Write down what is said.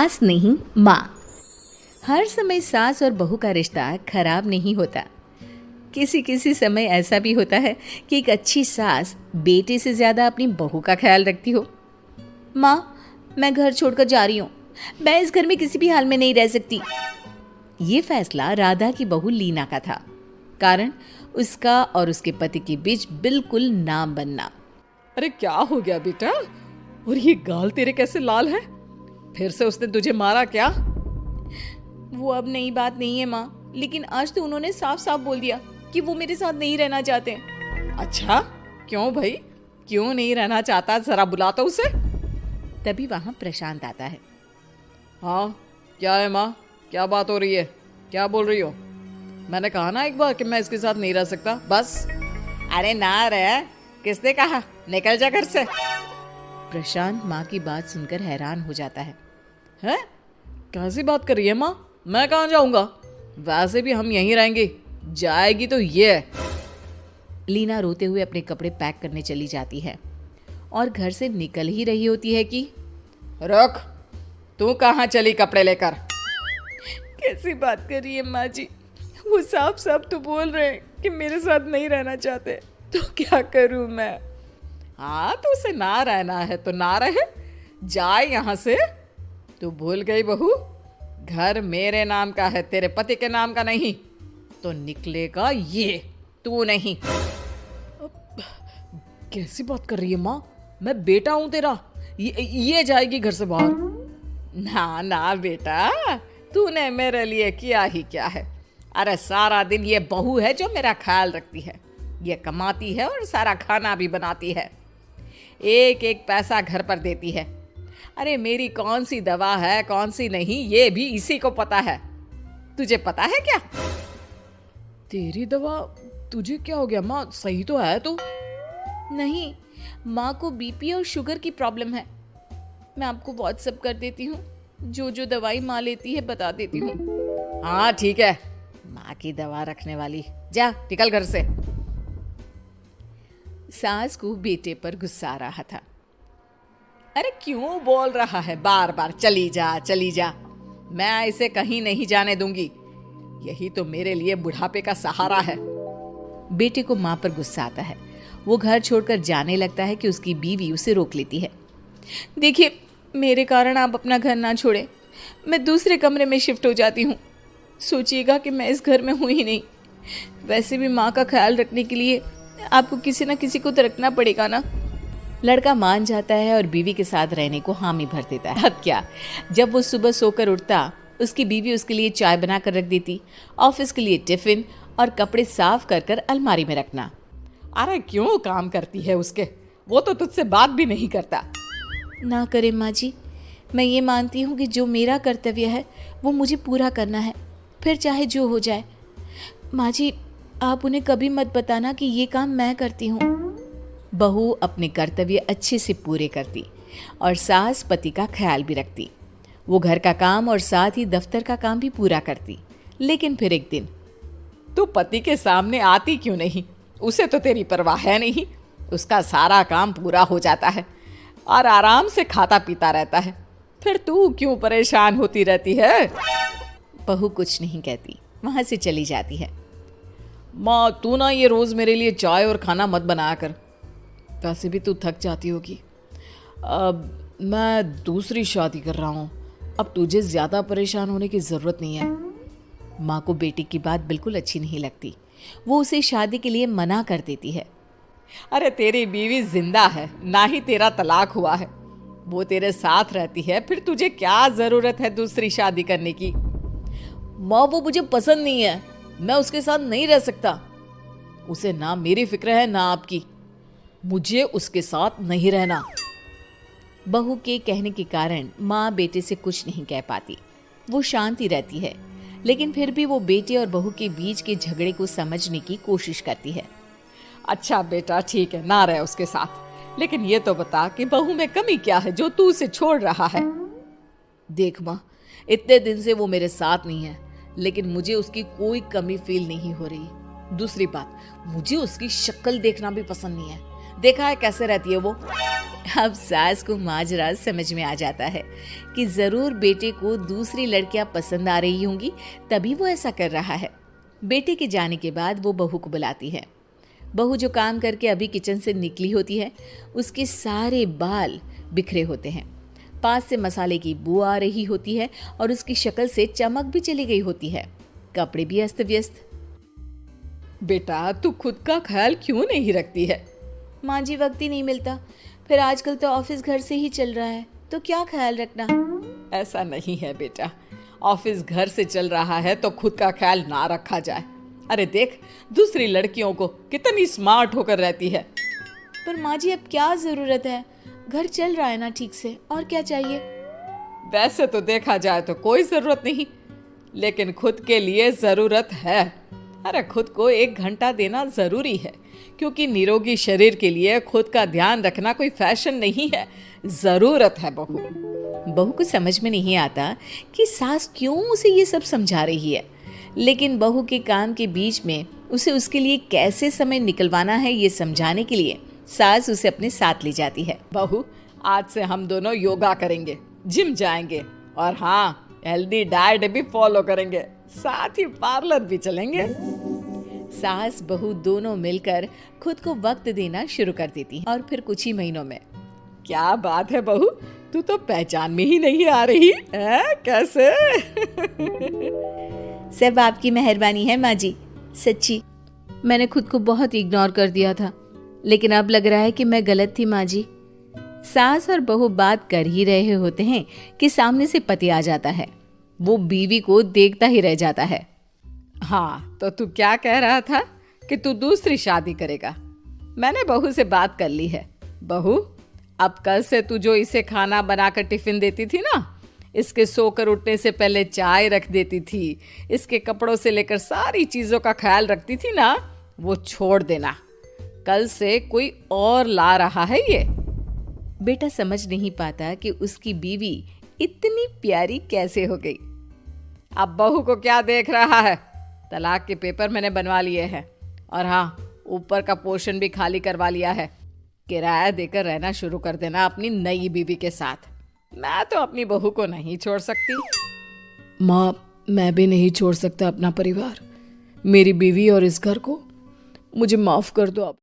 सास नहीं माँ। हर समय सास और बहू का रिश्ता खराब नहीं होता। किसी किसी समय ऐसा भी होता है कि एक अच्छी सास बेटे से ज़्यादा अपनी बहू का ख्याल रखती हो। माँ, मैं घर छोड़कर जा रही हूँ, मैं इस घर में किसी भी हाल में नहीं रह सकती। ये फैसला राधा की बहू लीना का था। कारण उसका और उसके पति के बीच बिल्कुल ना बनना। अरे क्या हो गया बेटा? और ये गाल तेरे कैसे लाल है? फिर से उसने तुझे मारा क्या? वो अब नई बात नहीं है माँ, लेकिन आज तो उन्होंने साफ साफ बोल दिया कि वो मेरे साथ नहीं रहना चाहते। अच्छा, क्यों भाई? क्यों नहीं रहना चाहता? जरा बुला तो उसे। तभी वहां प्रशांत आता है। हाँ, क्या है माँ? क्या बात हो रही है? क्या बोल रही हो? मैंने कहा ना एक बार कि मैं इसके साथ नहीं रह सकता, बस। अरे ना रह, किसने कहा? निकल जा घर से। प्रशांत माँ की बात सुनकर हैरान हो जाता है। हैं? कैसी बात कर रही है माँ? मैं कहाँ जाऊंगा? वैसे भी हम यहीं रहेंगे। जाएगी तो ये। लीना रोते हुए अपने कपड़े पैक करने चली जाती है और घर से निकल ही रही होती है कि रुक, तू कहाँ चली कपड़े लेकर? कैसी बात कर रही है माँ जी? वो साफ साफ तो बोल रहे हैं कि मेरे साथ नहीं रहना चाहते, तो क्या करूं मैं? हाँ, तो उसे ना रहना है तो ना रहे, जाए यहाँ से। तू भूल गई बहू, घर मेरे नाम का है, तेरे पति के नाम का नहीं। तो निकलेगा ये, तू नहीं। कैसी बात कर रही है माँ? मैं बेटा हूं तेरा, ये जाएगी घर से बाहर। ना ना बेटा, तूने मेरे लिए किया ही क्या है? अरे सारा दिन ये बहू है जो मेरा ख्याल रखती है। ये कमाती है और सारा खाना भी बनाती है, एक एक पैसा घर पर देती है। अरे मेरी कौन सी दवा है कौन सी नहीं, ये भी इसी को पता है। तुझे पता है क्या? तेरी दवा? तुझे क्या हो गया माँ? सही तो है तू? नहीं, माँ को बीपी और शुगर की प्रॉब्लम है। मैं आपको व्हाट्सएप कर देती हूँ, जो जो दवाई माँ लेती है बता देती हूँ। हाँ ठीक है, माँ की दवा रखने वाली, जा निकल घर से। सास को बेटे पर गुस्सा आ रहा था। अरे क्यों बोल रहा है बार बार चली जा चली जा? मैं इसे कहीं नहीं जाने दूंगी। यही तो मेरे लिए बुढ़ापे का सहारा है। बेटे को माँ पर गुस्सा आता है। वो घर छोड़कर जाने लगता है कि उसकी बीवी उसे रोक लेती है। देखिए, मेरे कारण आप अपना घर ना छोड़े, मैं दूसरे कमरे में शिफ्ट हो जाती हूँ। सोचिएगा कि मैं इस घर में हूँ ही नहीं। वैसे भी माँ का ख्याल रखने के लिए आपको किसी ना किसी को तो रखना पड़ेगा ना। लड़का मान जाता है और बीवी के साथ रहने को हामी भर देता है। अब क्या, जब वो सुबह सोकर उठता, उसकी बीवी उसके लिए चाय बना कर रख देती, ऑफिस के लिए टिफिन और कपड़े साफ कर कर अलमारी में रखना। अरे क्यों काम करती है उसके? वो तो तुझसे बात भी नहीं करता। ना करे माँ जी, मैं ये मानती हूँ कि जो मेरा कर्तव्य है वो मुझे पूरा करना है, फिर चाहे जो हो जाए। माँ जी, आप उन्हें कभी मत बताना कि ये काम मैं करती हूँ। बहू अपने कर्तव्य अच्छे से पूरे करती और सास पति का ख्याल भी रखती। वो घर का काम और साथ ही दफ्तर का काम भी पूरा करती। लेकिन फिर एक दिन, तू पति के सामने आती क्यों नहीं? उसे तो तेरी परवाह है नहीं। उसका सारा काम पूरा हो जाता है और आराम से खाता पीता रहता है। फिर तू क्यों परेशान होती रहती है? बहू कुछ नहीं कहती, वहां से चली जाती है। माँ, तू ना ये रोज मेरे लिए चाय और खाना मत बनाया कर। वैसे भी तू थक जाती होगी। अब मैं दूसरी शादी कर रहा हूँ, अब तुझे ज्यादा परेशान होने की जरूरत नहीं है। माँ को बेटी की बात बिल्कुल अच्छी नहीं लगती। वो उसे शादी के लिए मना कर देती है। अरे तेरी बीवी जिंदा है, ना ही तेरा तलाक हुआ है। वो तेरे साथ रहती है, फिर तुझे क्या जरूरत है दूसरी शादी करने की? माँ, वो मुझे पसंद नहीं है, मैं उसके साथ नहीं रह सकता। उसे ना मेरी फिक्र है ना आपकी। मुझे उसके साथ नहीं रहना। बहू के कहने के कारण माँ बेटे से कुछ नहीं कह पाती। वो शांति रहती है, लेकिन फिर भी वो बेटे और बहू के बीच के झगड़े को समझने की कोशिश करती है। अच्छा बेटा, ठीक है, ना रहे उसके साथ, लेकिन ये तो बता कि बहू में कमी क्या है जो तू उसे छोड़ रहा है? देख माँ, इतने दिन से वो मेरे साथ नहीं है, लेकिन मुझे उसकी कोई कमी फील नहीं हो रही। दूसरी बात, मुझे उसकी शक्ल देखना भी पसंद नहीं है। देखा है कैसे रहती है वो? अब सास को माजरा समझ में आ जाता है कि जरूर बेटे को दूसरी लड़कियां पसंद आ रही होंगी, तभी वो ऐसा कर रहा है। बेटे के जाने के बाद वो बहू को बुलाती है। बहू जो काम करके अभी किचन से निकली होती है, उसके सारे बाल बिखरे होते हैं, पास से मसाले की बू आ रही होती है और उसकी शक्ल से चमक भी चली गई होती है, कपड़े भी अस्त व्यस्त। बेटा तू खुद का ख्याल क्यों नहीं रखती है? माँ जी वक्त ही नहीं मिलता, फिर आजकल तो ऑफिस घर से ही चल रहा है, तो क्या ख्याल रखना। ऐसा नहीं है बेटा, ऑफिस घर से चल रहा है तो खुद का ख्याल ना रखा जाए। अरे देख, दूसरी लड़कियों को कितनी स्मार्ट होकर रहती है। पर माँ जी अब क्या जरूरत है, घर चल रहा है ना ठीक से, और क्या चाहिए। वैसे तो देखा जाए तो कोई जरूरत नहीं, लेकिन खुद के लिए जरूरत है। अरे खुद को 1 घंटा देना जरूरी है, क्योंकि निरोगी शरीर के लिए खुद का ध्यान रखना कोई फैशन नहीं है, जरूरत है। बहू को समझ में नहीं आता कि सास क्यों उसे ये सब समझा रही है, लेकिन बहू के काम के बीच में उसे उसके लिए कैसे समय निकलवाना है ये समझाने के लिए सास उसे अपने साथ ले जाती है। बहू, आज से हम दोनों योगा करेंगे, जिम जाएंगे और हाँ, हेल्दी डाइट भी फॉलो करेंगे, साथ ही पार्लर भी चलेंगे। सास बहू दोनों मिलकर खुद को वक्त देना शुरू कर देती हैं और फिर कुछ ही महीनों में। क्या बात है बहू, तू तो पहचान में ही नहीं आ रही है, कैसे? सब आपकी मेहरबानी है माँ जी, सच्ची। मैंने खुद को बहुत इग्नोर कर दिया था, लेकिन अब लग रहा है कि मैं गलत थी माँ जी। सास और बहू बात कर ही रहे होते हैं कि सामने से पति आ जाता है। वो बीवी को देखता ही रह जाता है। हाँ, तो तू क्या कह रहा था कि तू दूसरी शादी करेगा? मैंने बहू से बात कर ली है। बहू, अब कल से तू जो इसे खाना बनाकर टिफिन देती थी ना, इसके सोकर उठने से पहले चाय रख देती थी, इसके कपड़ों से लेकर सारी चीजों का ख्याल रखती थी ना, वो छोड़ देना। कल से कोई और ला रहा है ये। बेटा समझ नहीं पाता कि उसकी बीवी इतनी प्यारी कैसे हो गई। अब बहू को क्या देख रहा है? तलाक के पेपर मैंने बनवा लिए हैं और हाँ, ऊपर का पोर्शन भी खाली करवा लिया है। किराया देकर रहना शुरू कर देना अपनी नई बीवी के साथ। मैं तो अपनी बहू को नहीं छोड़ सकती। माँ, मैं भी नहीं छोड़ सकता अपना परिवार, मेरी बीवी और इस घर को। मुझे माफ कर दो आप।